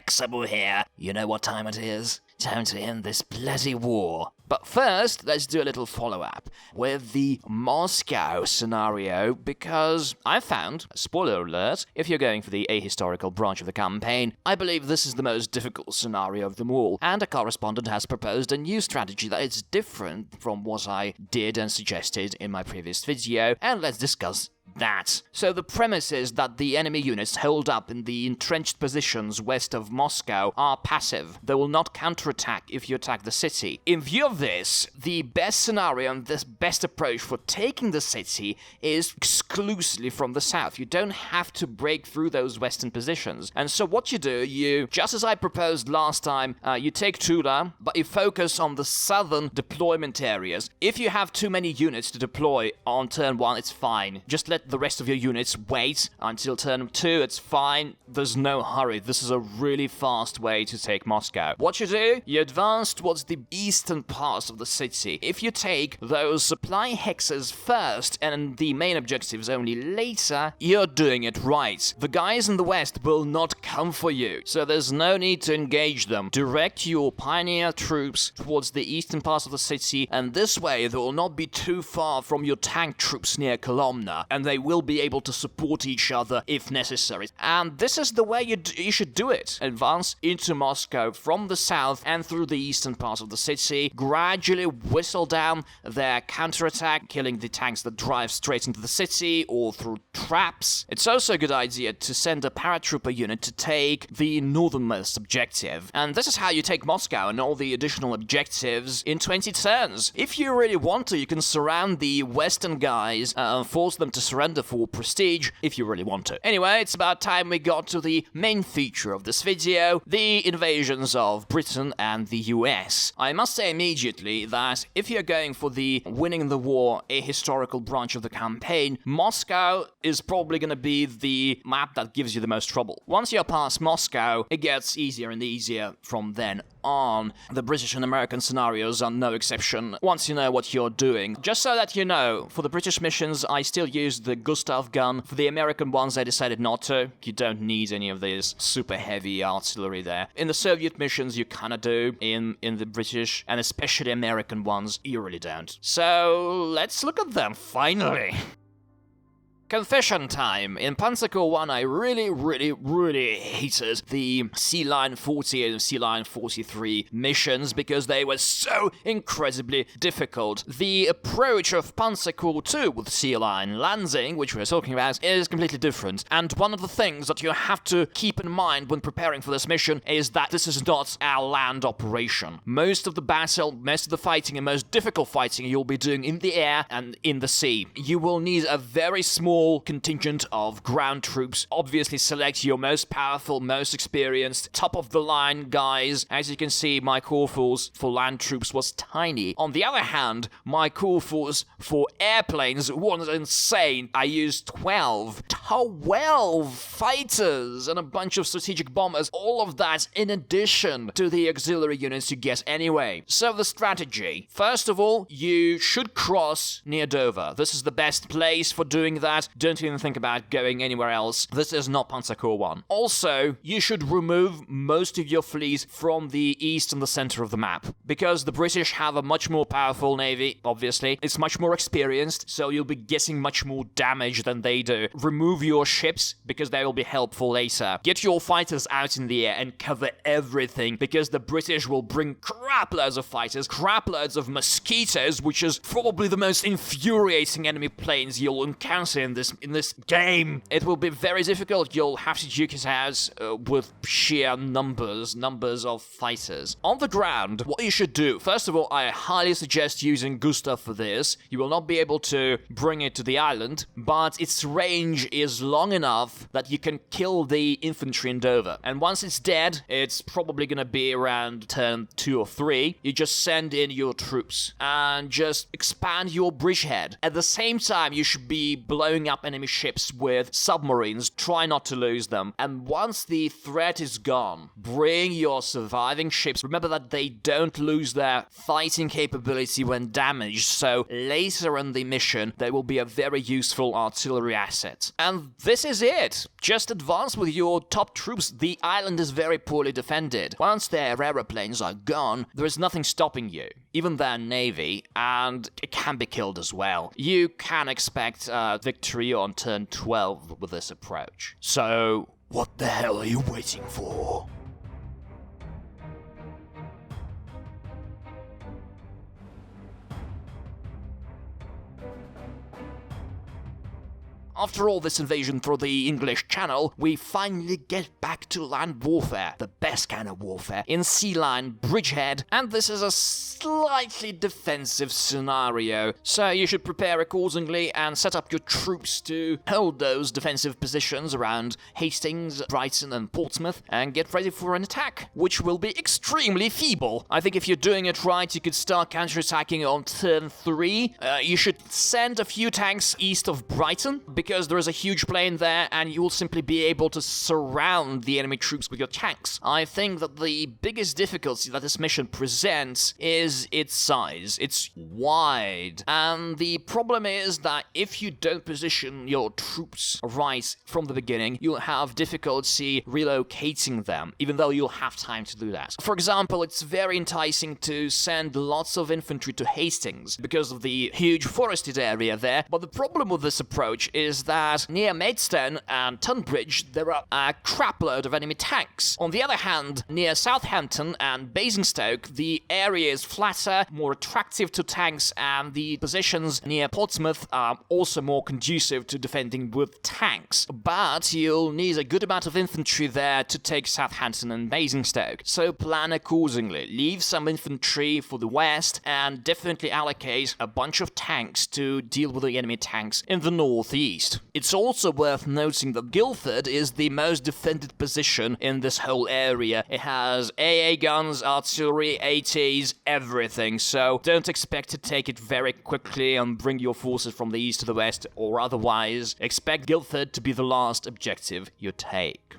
flexible here. You know what time it is? Time to end this bloody war. But first, let's do a little follow-up with the Moscow scenario, because I found, spoiler alert, if you're going for the ahistorical branch of the campaign, I believe this is the most difficult scenario of them all, and a correspondent has proposed a new strategy that is different from what I did and suggested in my previous video, and let's discuss that. So the premise is that the enemy units holed up in the entrenched positions west of Moscow are passive. They will not counterattack if you attack the city. In view of this, the best scenario and the best approach for taking the city is exclusively from the south. You don't have to break through those western positions. And so what you do, you, just as I proposed last time, you take Tula, but you focus on the southern deployment areas. If you have too many units to deploy on turn 1, it's fine. Just let the rest of your units wait until turn 2, it's fine. There's no hurry. This is a really fast way to take Moscow. What you do, you advance towards the eastern part of the city. If you take those supply hexes first and the main objectives only later, you're doing it right. The guys in the west will not come for you, so there's no need to engage them. Direct your pioneer troops towards the eastern part of the city, and this way they will not be too far from your tank troops near Kolomna, and they will be able to support each other if necessary. And this is the way you should do it. Advance into Moscow from the south and through the eastern part of the city, gradually whistle down their counterattack, killing the tanks that drive straight into the city or through traps. It's also a good idea to send a paratrooper unit to take the northernmost objective. And this is how you take Moscow and all the additional objectives in 20 turns. If you really want to, you can surround the western guys and force them to surrender for prestige, if you really want to. Anyway, it's about time we got to the main feature of this video, the invasions of Britain and the US. I must say immediately that if you're going for the winning the war ahistorical branch of the campaign, Moscow is probably going to be the map that gives you the most trouble. Once you're past Moscow, it gets easier and easier from then on. The British and American scenarios are no exception once you know what you're doing. Just so that you know, for the British missions, I still use the Gustav gun. For the American ones, I decided not to. You don't need any of this super heavy artillery there. In the Soviet missions, you kinda do. In the British, and especially American ones, you really don't. So, let's look at them, finally. Confession time. In Panzer Corps 1, I really hated the Sea Line 40 and Sea Line 43 missions because they were so incredibly difficult. The approach of Panzer Corps 2 with Sea Line Lansing, which we were talking about, is completely different. And one of the things that you have to keep in mind when preparing for this mission is that this is not a land operation. Most of the battle, most of the fighting, and most difficult fighting you'll be doing in the air and in the sea. You will need a very small contingent of ground troops. Obviously select your most powerful, most experienced, top-of-the-line guys. As you can see, my core force for land troops was tiny. On the other hand, my core force for airplanes was insane. I used 12 fighters and a bunch of strategic bombers. All of that in addition to the auxiliary units you get anyway. So the strategy. First of all, you should cross near Dover. This is the best place for doing that. Don't even think about going anywhere else. This is not Panzer Corps 1. Also, you should remove most of your fleet from the east and the center of the map. Because the British have a much more powerful navy, obviously. It's much more experienced, so you'll be getting much more damage than they do. Remove your ships, because they will be helpful later. Get your fighters out in the air and cover everything, because the British will bring crap loads of fighters, crap loads of mosquitoes, which is probably the most infuriating enemy planes you'll encounter in this game. It will be very difficult. You'll have to duke it out with sheer numbers of fighters. On the ground, what you should do, first of all, I highly suggest using Gustav for this. You will not be able to bring it to the island, but its range is long enough that you can kill the infantry in Dover. And once it's dead, it's probably gonna be around turn 2 or 3. You just send in your troops and just expand your bridgehead. At the same time, you should be blowing blowing up enemy ships with submarines. Try not to lose them. And once the threat is gone, bring your surviving ships. Remember that they don't lose their fighting capability when damaged, so later in the mission, they will be a very useful artillery asset. And this is it. Just advance with your top troops. The island is very poorly defended. Once their aeroplanes are gone, there is nothing stopping you, even their navy, and it can be killed as well. You can expect victory on turn 12 with this approach. So, what the hell are you waiting for? After all this invasion through the English Channel, we finally get back to land warfare, the best kind of warfare, in sea line, bridgehead, and this is a slightly defensive scenario, so you should prepare accordingly and set up your troops to hold those defensive positions around Hastings, Brighton and Portsmouth, and get ready for an attack, which will be extremely feeble. I think if you're doing it right, you could start counterattacking on turn 3. You should send a few tanks east of Brighton, because there is a huge plain there and you will simply be able to surround the enemy troops with your tanks. I think that the biggest difficulty that this mission presents is its size. It's wide. And the problem is that if you don't position your troops right from the beginning, you'll have difficulty relocating them, even though you'll have time to do that. For example, it's very enticing to send lots of infantry to Hastings because of the huge forested area there, but the problem with this approach is that near Maidstone and Tunbridge there are a crapload of enemy tanks. On the other hand, near Southampton and Basingstoke, the area is flatter, more attractive to tanks, and the positions near Portsmouth are also more conducive to defending with tanks. But you'll need a good amount of infantry there to take Southampton and Basingstoke, so plan accordingly. Leave some infantry for the west and definitely allocate a bunch of tanks to deal with the enemy tanks in the northeast. It's also worth noting that Guildford is the most defended position in this whole area. It has AA guns, artillery, ATs, everything, so don't expect to take it very quickly and bring your forces from the east to the west, or otherwise expect Guildford to be the last objective you take.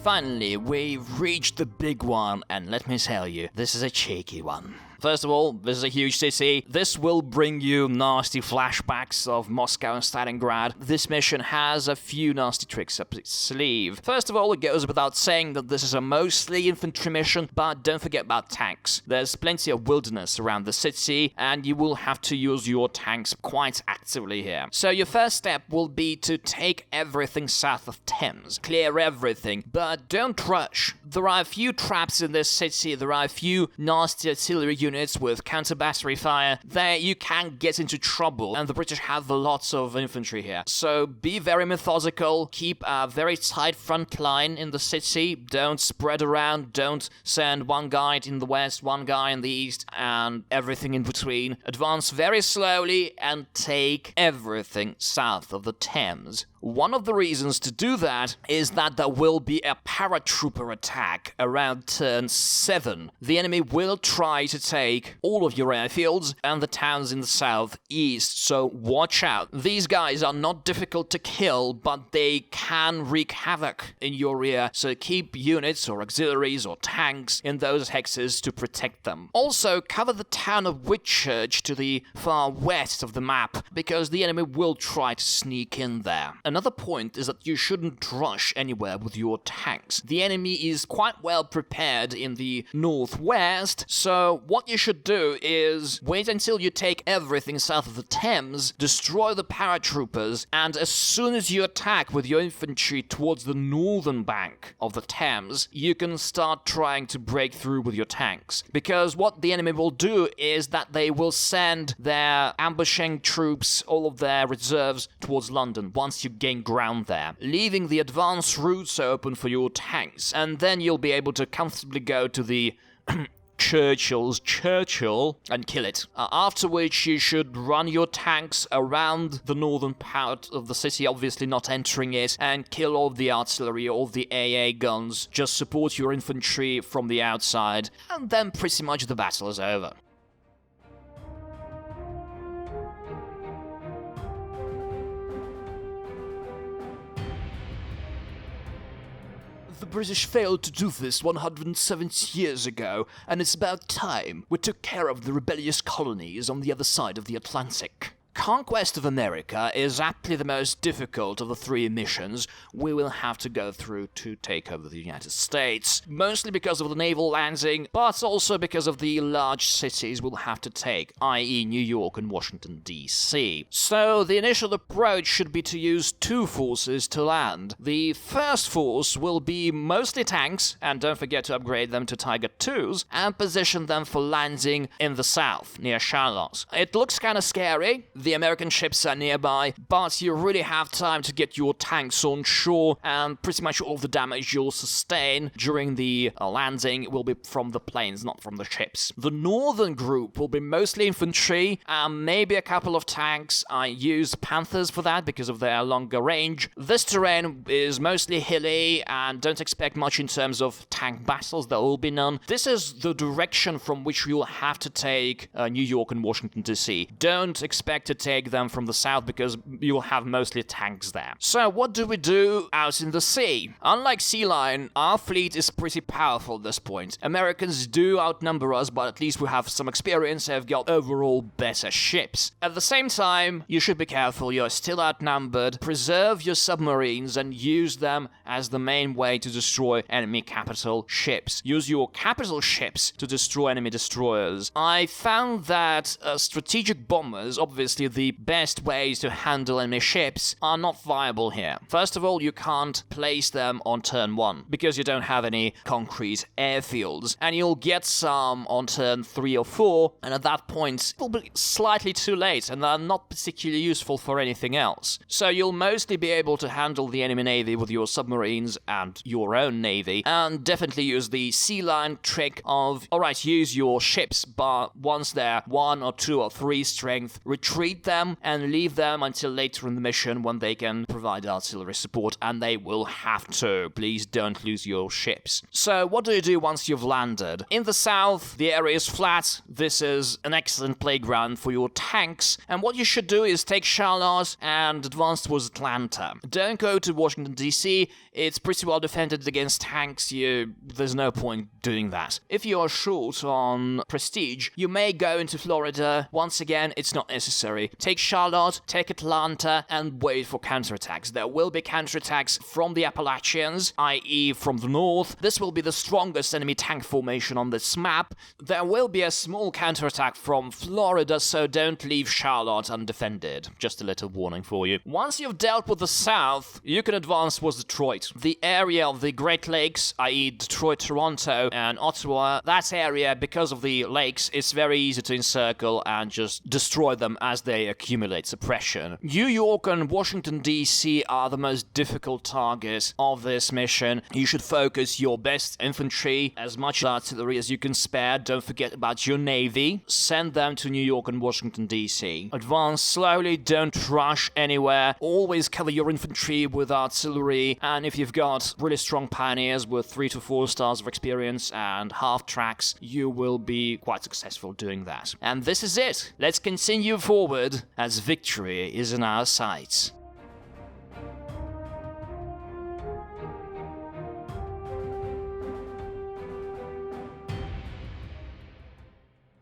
Finally, we've reached the big one, and let me tell you, this is a cheeky one. First of all, this is a huge city. This will bring you nasty flashbacks of Moscow and Stalingrad. This mission has a few nasty tricks up its sleeve. First of all, it goes without saying that this is a mostly infantry mission, but don't forget about tanks. There's plenty of wilderness around the city, and you will have to use your tanks quite actively here. So your first step will be to take everything south of Thames. Clear everything, but don't rush. There are a few traps in this city, there are a few nasty artillery units with counter-battery fire. There you can get into trouble, and the British have lots of infantry here. So be very methodical, keep a very tight front line in the city, don't spread around, don't send one guy in the west, one guy in the east, and everything in between. Advance very slowly and take everything south of the Thames. One of the reasons to do that is that there will be a paratrooper attack around turn 7. The enemy will try to take all of your airfields and the towns in the southeast, so watch out. These guys are not difficult to kill, but they can wreak havoc in your rear, so keep units or auxiliaries or tanks in those hexes to protect them. Also, cover the town of Whitchurch to the far west of the map, because the enemy will try to sneak in there. Another point is that you shouldn't rush anywhere with your tanks. The enemy is quite well prepared in the northwest, so what you should do is wait until you take everything south of the Thames, destroy the paratroopers, and as soon as you attack with your infantry towards the northern bank of the Thames, you can start trying to break through with your tanks. Because what the enemy will do is that they will send their ambushing troops, all of their reserves, towards London once you gain ground there, leaving the advance routes open for your tanks, and then you'll be able to comfortably go to the Churchill and kill it. After which you should run your tanks around the northern part of the city, obviously not entering it, and kill all the artillery, all the AA guns. Just support your infantry from the outside, and then pretty much the battle is over. The British failed to do this 170 years ago, and it's about time we took care of the rebellious colonies on the other side of the Atlantic. Conquest of America is aptly the most difficult of the three missions we will have to go through to take over the United States, mostly because of the naval landing, but also because of the large cities we'll have to take, i.e. New York and Washington, D.C. So the initial approach should be to use two forces to land. The first force will be mostly tanks, and don't forget to upgrade them to Tiger IIs, and position them for landing in the south, near Charlotte. It looks kinda scary. The American ships are nearby, but you really have time to get your tanks on shore, and pretty much all the damage you'll sustain during the landing will be from the planes, not from the ships. The northern group will be mostly infantry, and maybe a couple of tanks. I used Panthers for that because of their longer range. This terrain is mostly hilly, and don't expect much in terms of tank battles, there will be none. This is the direction from which we will have to take New York and Washington, D.C. Don't expect to take them from the south because you'll have mostly tanks there. So what do we do out in the sea? Unlike SEALION, our fleet is pretty powerful at this point. Americans do outnumber us, but at least we have some experience and have got overall better ships. At the same time, you should be careful, you're still outnumbered. Preserve your submarines and use them as the main way to destroy enemy capital ships. Use your capital ships to destroy enemy destroyers. I found that strategic bombers, obviously the best ways to handle enemy ships, are not viable here. First of all, you can't place them on turn 1 because you don't have any concrete airfields, and you'll get some on turn 3 or 4, and at that point it'll be slightly too late and they're not particularly useful for anything else. So you'll mostly be able to handle the enemy navy with your submarines and your own navy, and definitely use the SEALION trick of, alright, use your ships, but once they're 1 or 2 or 3 strength, retreat them and leave them until later in the mission when they can provide artillery support, and they will have to. Please don't lose your ships. So what do you do once you've landed? In the south, the area is flat. This is an excellent playground for your tanks, and what you should do is take Charlotte and advance towards Atlanta. Don't go to Washington, D.C. It's pretty well defended against tanks. There's no point doing that. If you are short on prestige, you may go into Florida. Once again, it's not necessary. Take Charlotte, take Atlanta, and wait for counterattacks. There will be counterattacks from the Appalachians, i.e. from the north. This will be the strongest enemy tank formation on this map. There will be a small counterattack from Florida, so don't leave Charlotte undefended. Just a little warning for you. Once you've dealt with the south, you can advance towards Detroit. The area of the Great Lakes, i.e. Detroit, Toronto, and Ottawa, that area, because of the lakes, it's very easy to encircle and just destroy them as they accumulate suppression. New York and Washington, D.C. are the most difficult targets of this mission. You should focus your best infantry, as much artillery as you can spare. Don't forget about your navy. Send them to New York and Washington, D.C. Advance slowly, don't rush anywhere. Always cover your infantry with artillery, and if you've got really strong pioneers with 3 to 4 stars of experience and half tracks, you will be quite successful doing that. And this is it. Let's continue forward as victory is in our sights.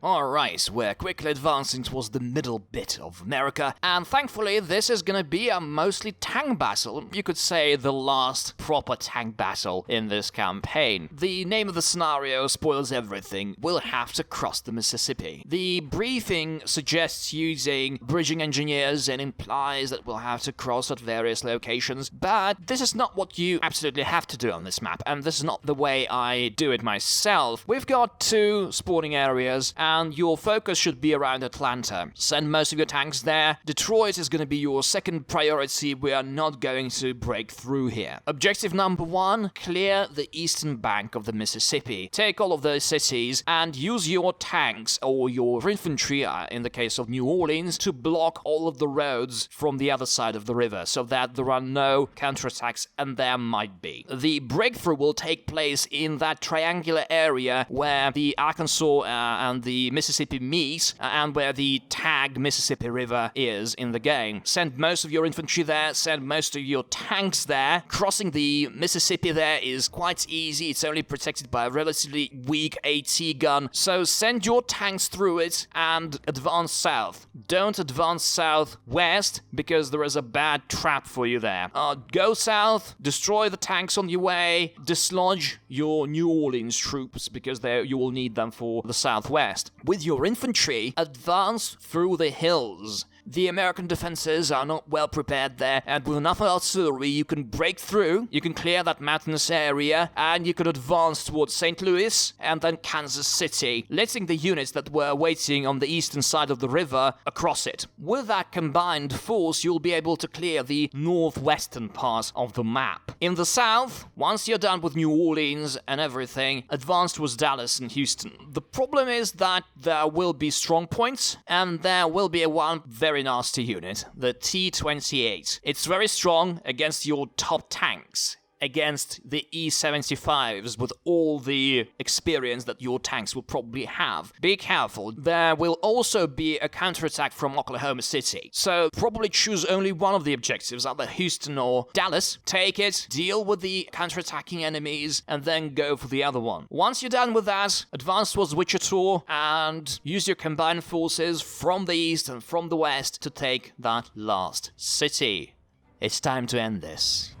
Alright, we're quickly advancing towards the middle bit of America, and thankfully this is gonna be a mostly tank battle. You could say the last proper tank battle in this campaign. The name of the scenario spoils everything. We'll have to cross the Mississippi. The briefing suggests using bridging engineers and implies that we'll have to cross at various locations, but this is not what you absolutely have to do on this map, and this is not the way I do it myself. We've got 2 spawning areas, and you your focus should be around Atlanta. Send most of your tanks there. Detroit is going to be your second priority. We are not going to break through here. Objective number 1, clear the eastern bank of the Mississippi. Take all of those cities and use your tanks or your infantry, in the case of New Orleans, to block all of the roads from the other side of the river so that there are no counterattacks, and there might be. The breakthrough will take place in that triangular area where the Arkansas and the Mississippi meet, and where the tag Mississippi River is in the game. Send most of your infantry there, send most of your tanks there. Crossing the Mississippi there is quite easy. It's only protected by a relatively weak AT gun, so send your tanks through it and advance south. Don't advance southwest, because there is a bad trap for you there. Go south, destroy the tanks on your way, dislodge your New Orleans troops, because you will need them for the southwest. With your infantry, advance through the hills. The American defenses are not well prepared there, and with enough artillery you can break through, you can clear that mountainous area, and you can advance towards St. Louis and then Kansas City, letting the units that were waiting on the eastern side of the river across it. With that combined force, you'll be able to clear the northwestern part of the map. In the south, once you're done with New Orleans and everything, advance towards Dallas and Houston. The problem is that there will be strong points, and there will be one very nasty unit, the T-28. It's very strong against your top tanks, against the E-75s with all the experience that your tanks will probably have. Be careful. There will also be a counterattack from Oklahoma City. So probably choose only one of the objectives, either Houston or Dallas. Take it, deal with the counterattacking enemies, and then go for the other one. Once you're done with that, advance towards Wichita and use your combined forces from the east and from the west to take that last city. It's time to end this.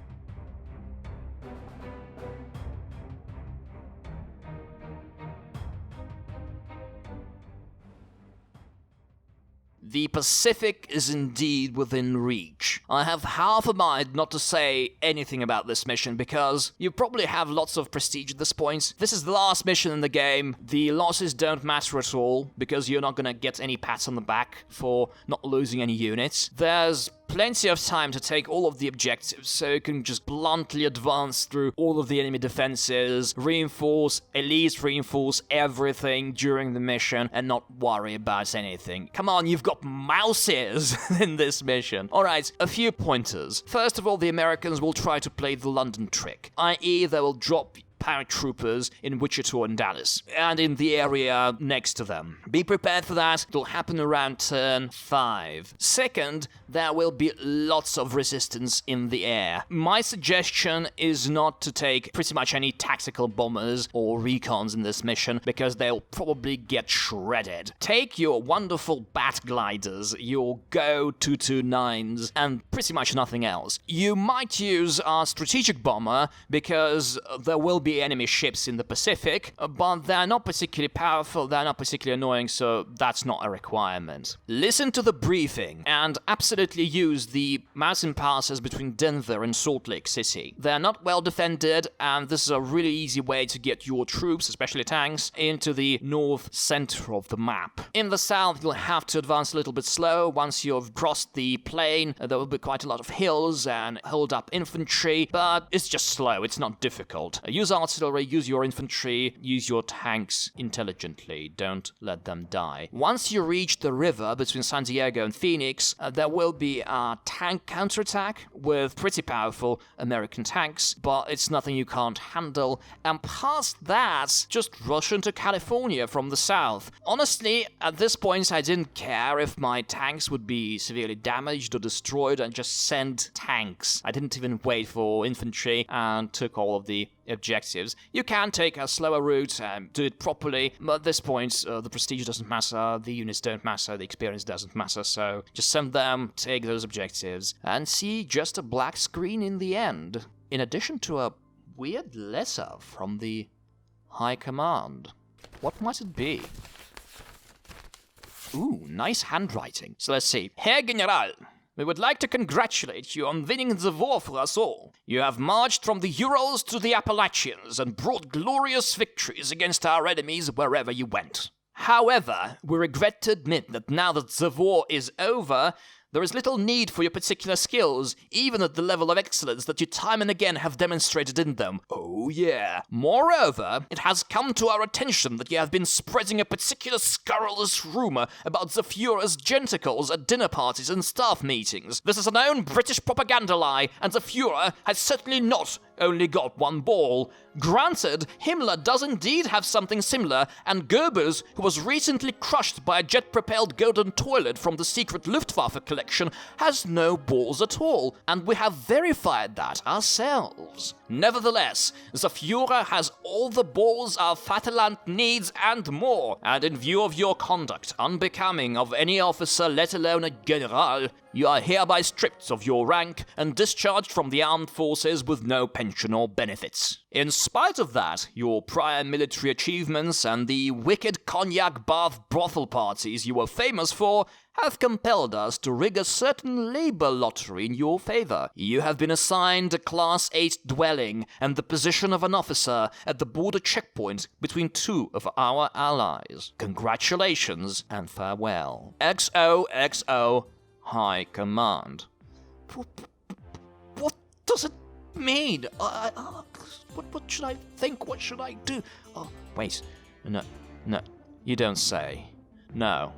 The Pacific is indeed within reach. I have half a mind not to say anything about this mission because you probably have lots of prestige at this point. This is the last mission in the game. The losses don't matter at all because you're not gonna get any pats on the back for not losing any units. There's plenty of time to take all of the objectives, so you can just bluntly advance through all of the enemy defenses, reinforce, at least reinforce everything during the mission, and not worry about anything. Come on, you've got mouses in this mission. Alright, a few pointers. First of all, the Americans will try to play the London trick, i.e. they will drop paratroopers in Wichita and Dallas, and in the area next to them. Be prepared for that. It'll happen around turn 5. Second, there will be lots of resistance in the air. My suggestion is not to take pretty much any tactical bombers or recons in this mission, because they'll probably get shredded. Take your wonderful bat gliders, your Go 229s, and pretty much nothing else. You might use a strategic bomber, because there will be enemy ships in the Pacific, but they're not particularly powerful, they're not particularly annoying, so that's not a requirement. Listen to the briefing and absolutely use the mountain passes between Denver and Salt Lake City. They're not well defended, and this is a really easy way to get your troops, especially tanks, into the north center of the map. In the south, you'll have to advance a little bit slow. Once you've crossed the plain, there will be quite a lot of hills and hold up infantry, but it's just slow, it's not difficult. Use artillery, use your infantry, use your tanks intelligently. Don't let them die. Once you reach the river between San Diego and Phoenix, there will be a tank counterattack with pretty powerful American tanks, but it's nothing you can't handle. And past that, just rush into California from the south. Honestly, at this point, I didn't care if my tanks would be severely damaged or destroyed, and just sent tanks. I didn't even wait for infantry and took all of the objectives. You can take a slower route and do it properly, but at this point, the prestige doesn't matter, the units don't matter, the experience doesn't matter, so just send them, take those objectives, and see just a black screen in the end, in addition to a weird letter from the High Command. What might it be? Ooh, nice handwriting. So let's see. Herr General, we would like to congratulate you on winning the war for us all. You have marched from the Urals to the Appalachians and brought glorious victories against our enemies wherever you went. However, we regret to admit that now that the war is over, there is little need for your particular skills, even at the level of excellence that you time and again have demonstrated in them. Oh yeah. Moreover, it has come to our attention that you have been spreading a particular scurrilous rumor about the Führer's genitals at dinner parties and staff meetings. This is a known British propaganda lie, and the Führer has certainly not only got one ball. Granted, Himmler does indeed have something similar, and Goebbels, who was recently crushed by a jet-propelled golden toilet from the secret Luftwaffe collection, has no balls at all, and we have verified that ourselves. Nevertheless, the Führer has all the balls our Vaterland needs and more, and in view of your conduct, unbecoming of any officer, let alone a general, you are hereby stripped of your rank and discharged from the armed forces with no pension or benefits. In spite of that, your prior military achievements and the wicked cognac bath brothel parties you were famous for have compelled us to rig a certain labor lottery in your favor. You have been assigned a Class 8 dwelling and the position of an officer at the border checkpoint between 2 of our allies. Congratulations and farewell. XOXO High Command. What does it mean? What should I think? What should I do? Oh, wait. No, you don't say. No.